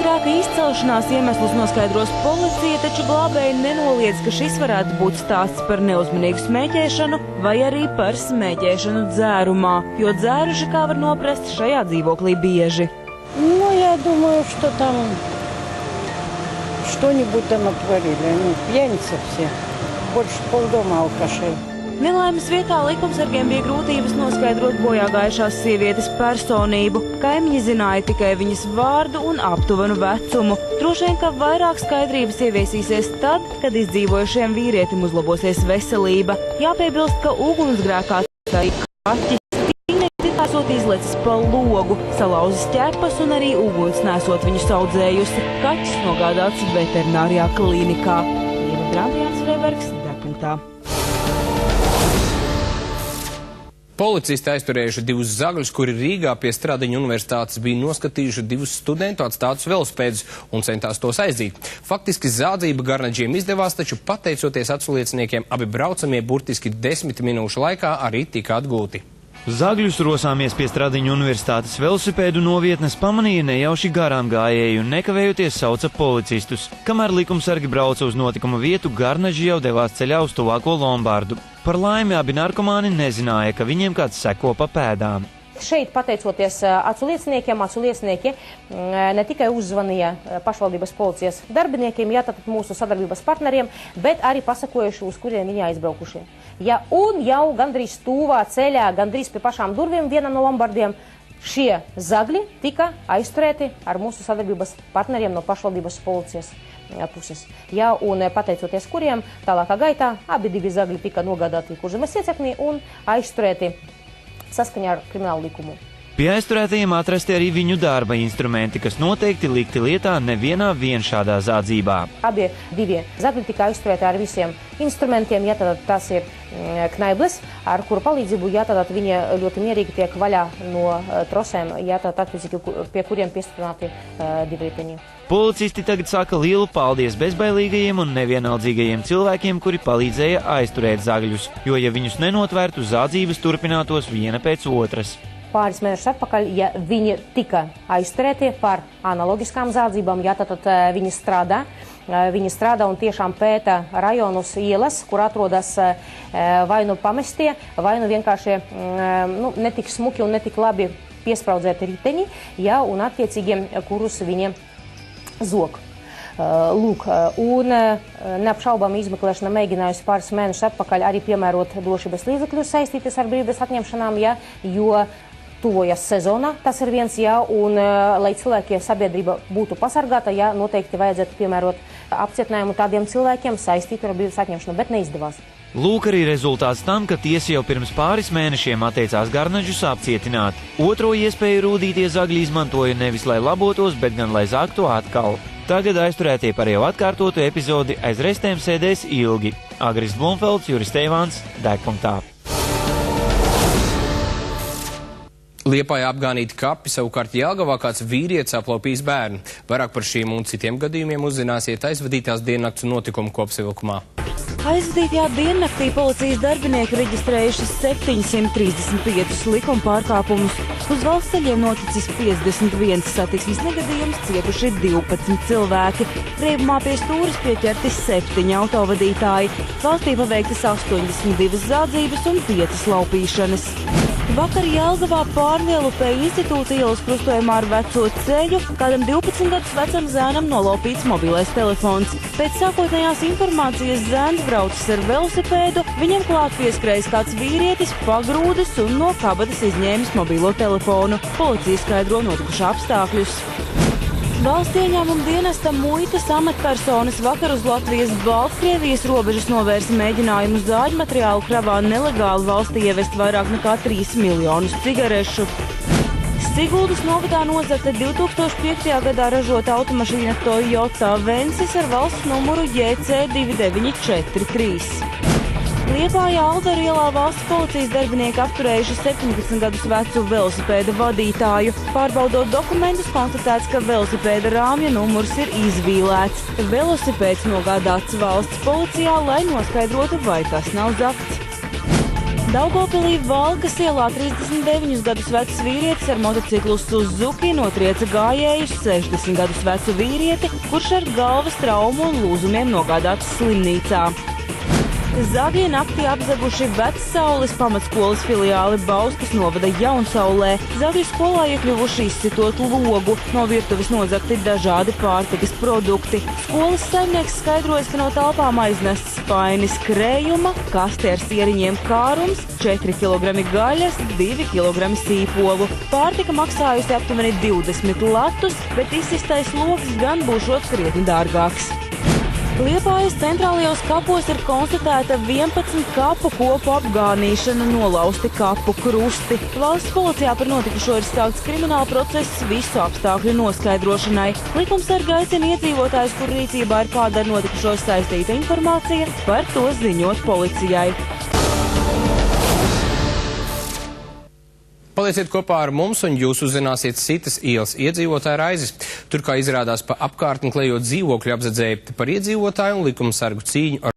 Ugunsgrēka izcelšanās iemeslus noskaidros policija, taču glābēji nenoliedz, ka šis varētu būt stāsts par neuzmanīgu smēķēšanu vai arī par smēķēšanu dzērumā, jo dzēruši, kā var noprast, šajā dzīvoklī bieži. Ну, я думаю, что там что-нибудь там отворили. Они пьяницы все. Больше полдома алкашей. Nelaimes vietā likumsargiem bija grūtības noskaidrot bojāgājušās sievietes personību. Kaimiņi zināja tikai viņas vārdu un aptuvenu vecumu. Droši vien, ka vairāk skaidrības ieviesīsies tad, kad izdzīvojušiem vīrietim uzlabosies veselība. Jāpiebilst, ka ugunsgrēkā tai kaķis tīnēti esot izlecis pa logu, salauzis ķepas un arī uguns nesot viņu saudzējusi. Kaķis nogādāts veterinārijā klinikā. Ieva Grantjāns Freibergs, Degpunktā. Policisti aizturējuši divus zagļus, kuri Rīgā pie Stradiņu universitātes bija noskatījuši divus studentu atstātus velospēdus un centās tos aizdīt. Faktiski zādzība garnaģiem izdevās, taču pateicoties atslieciniekiem, abi braucamie burtiski 10 minūšu laikā arī tika atgūti. Zagļus rosāmies pie Stradiņu universitātes velosipēdu novietnes pamanīja nejauši garām gājēji un nekavējoties sauca policistus. Kamēr likumsargi brauca uz notikuma vietu, garnaģi jau devās ceļā uz tuvāko Lombardu. Par laimi abi narkomāni nezināja, ka viņiem kāds seko pa pēdām. Šeit, pateicoties aculiecinieki ne tikai uzzvanīja pašvaldības policijas darbiniekiem, tātad mūsu sadarbības partneriem, bet arī pasakojuši, uz kuriem viņi aizbraukuši. Un jau gandrīz tuvā ceļā, gandrīz pie pašām durvīm vienam no Lombardiem, šie zagļi tika aizturēti ar mūsu sadarbības partneriem no pašvaldības policijas puses. Un pateicoties kuriem, tālākā gaitā abi divi zagļi tika nogādāti Kurzemes ieceknī un aizturēti saskaņā ar kriminālu likumu. Pie aizturētajiem atrasti arī viņu darba instrumenti, kas noteikti likti lietā nevienā šādā zādzībā. Abi divi zagļi tika aizturēti ar visiem instrumentiem, tātad tas ir knaibles, ar kuru palīdzību, tātad viņi ļoti mierīgi tiek vaļā no trosēm, tātad pie kuriem piestrādāti divi riteņi. Policisti tagad saka lielu paldies bezbailīgajiem un nevienaldzīgajiem cilvēkiem, kuri palīdzēja aizturēt zagļus, jo ja viņus nenotvērtu, zādzības turpinātos viena pēc otras. Pāris mēnešus atpakaļ, viņi tika aizturēti par analogiskām zādzībām, tātad viņi strādā un tiešām pēta rajonus ielas, kur atrodas vai nu pamestie, vai nu vienkārši netik smuki un netik labi piespraudzēti riteņi, un attiecīgi, kurus viņi zog. Un neapšaubām izmeklēšana mēģinājusi pāris mēnešus atpakaļ arī piemērot drošības līdzekļus saistītas ar brīvības atņemšanām, jo tuvojas sezona, tas ir viens, un lai cilvēki sabiedrība būtu pasargāta, noteikti vajadzētu piemērot apcietinājumu tādiem cilvēkiem saistītu ar brīvības atņemšanu, bet neizdevās. Lūk arī rezultāts tam, ka tiesa jau pirms pāris mēnešiem atteicās garnaģus apcietināt. Otro iespēju rūdītie zagļi izmantoja nevis lai labotos, bet gan lai zāktu atkal. Tagad aizturētie par jau atkārtotu epizodi aiz restēm sēdēs ilgi. Agris Blumfelds, Juris Teivāns, Degpunktā. Liepājā apgānīti kapi, savukārt Jelgavā kāds vīrietis aplaupījis bērnu. Vairāk par šīm un citiem gadījumiem uzzināsiet aizvadītās diennakts notikumu kopsavilkumā. Aizvadītajā diennaktī policijas darbinieki reģistrējuši 735 likuma pārkāpumus. Uz valsts ceļiem noticis 51 satiksmes negadījums, cietuši 12 cilvēki. Riebumā pie stūres pieķerti 7 autovadītāji. Valstī paveiktas 82 zādzības un 5 laupīšanas. Vakar Jelgavā Pārlielupē institūta ielas krustojumā ar veco ceļu kādam 12 gadus vecam zēnam nolaupīts mobilais telefons. Pēc sākotnējās informācijas zēns braucis ar velosipēdu, viņam klāt pieskrējis kāds vīrietis, pagrūdis un no kabatas izņēmis mobilo telefonu. Policija skaidro notikušā apstākļus. Valsts ieņēmuma dienesta muitas amatpersonas vakar uz Latvijas-Baltkrievijas robežas novērsa mēģinājumu zāļu materiālu kravā nelegāli valstī ievest vairāk nekā 3 miljonus cigarešu. Siguldas novadā nozagta 2005. gadā ražota automašīna Toyota Avensis ar valsts numuru JC 2943. Liepājā Aldaru ielā valsts policijas darbinieki apturējuši 17 gadus vecu velosipēda vadītāju. Pārbaudot dokumentus, konstatēts, ka velosipēda rāmja numurs ir izvīlēts. Velosipēds nogādāts valsts policijā, lai noskaidrotu, vai tas nav zakts. Daugavpilī Valkas ielā 39 gadus vecs vīrietis ar motociklu Suzuki notrieca gājējus 60 gadus vecu vīrieti, kurš ar galvas traumu un lūzumiem nogādāts slimnīcā. Zagļi naktī apzaguši Vecsaules pamatskolas filiāli Bauskas novada Jaunsaulē. Zagļu skolā iekļuvuši izsitot logu, no virtuves nozagti dažādi pārtikas produkti. Skolas saimnieks skaidrojas, ka no telpām aiznests spainis krējuma, kaste ar sieriņiem kārums, 4 kg gaļas, 2 kg sīpolu. Pārtika maksājusi aptuveni 20 latus, bet izsistais loks gan būšot krietni dārgāks. Liepājas centrālajos kapos ir konstatēta 11 kapu kopu apgānīšana, nolausti kapu krusti. Valsts policijā par notikušo ir sākts krimināla process visu apstākļu noskaidrošanai. Likumsarga aicina iedzīvotājus, kur rīcībā ir kāda ar notikušo saistīta informācija, par to ziņot policijai. Palieciet kopā ar mums un jūs uzzināsiet citas ielas iedzīvotāju raizes. Tur, kā izrādās, pa apkārtni klejot dzīvokļu apzadzēja par iedzīvotāju un likumsargu cīņu ar